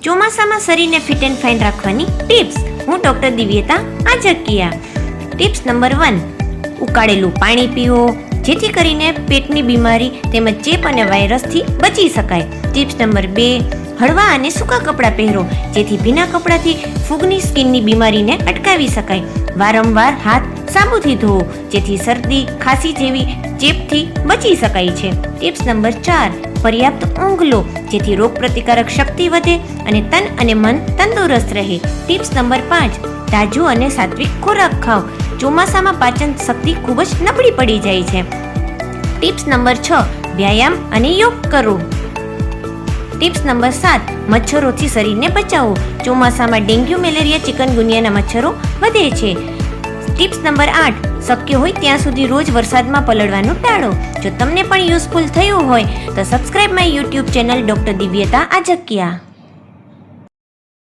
ચોમાસામાં શરીરને fit and fine રાખવાની ટિપ્સ. હું ડોક્ટર દિવ્યતા આજકિયા. ટિપ્સ નંબર 1, ઉકાળેલું પાણી પીવો, જેથી કરીને પેટની બીમારી તેમજ ચેપ અને વાયરસથી બચી શકાય. ટિપ્સ નંબર 2, હળવા અને સૂકા કપડાં પહેરો, જેથી ભીના કપડાથી ફૂગની સ્કિનની બીમારીને અટકાવી શકાય. વારંવાર હાથ સાબુથી ધોવો, જેથી શરદી ખાંસી જેવી ચેપથી બચી શકાય છે. ટિપ્સ નંબર 4, પર્યાપ્ત ઊંઘ લો, જેથી રોગ પ્રતિકારક શક્તિ વધે અને તન અને મન તંદુરસ્ત રહે. ટિપ્સ નંબર 5, તાજું અને સાત્વિક ખોરાક ખાઓ. ચોમાસામાં પાચન શક્તિ ખૂબ જ નબળી પડી જાય છે. ટિપ્સ નંબર 6, વ્યાયામ અને યોગ કરો. ટિપ્સ નંબર 7, મચ્છરોથી શરીરને બચાવો. ચોમાસામાં ડેન્ગ્યુ, મેલેરિયા, ચિકનગુનિયાના મચ્છરો વધે છે. ટિપ્સ નંબર 8, શક્ય હોય ત્યાં સુધી રોજ વરસાદમાં પલળવાનું ટાળો. જો તમને પણ યુઝફુલ થયું હોય તો subscribe my YouTube channel doctor Divyata આજકિયા.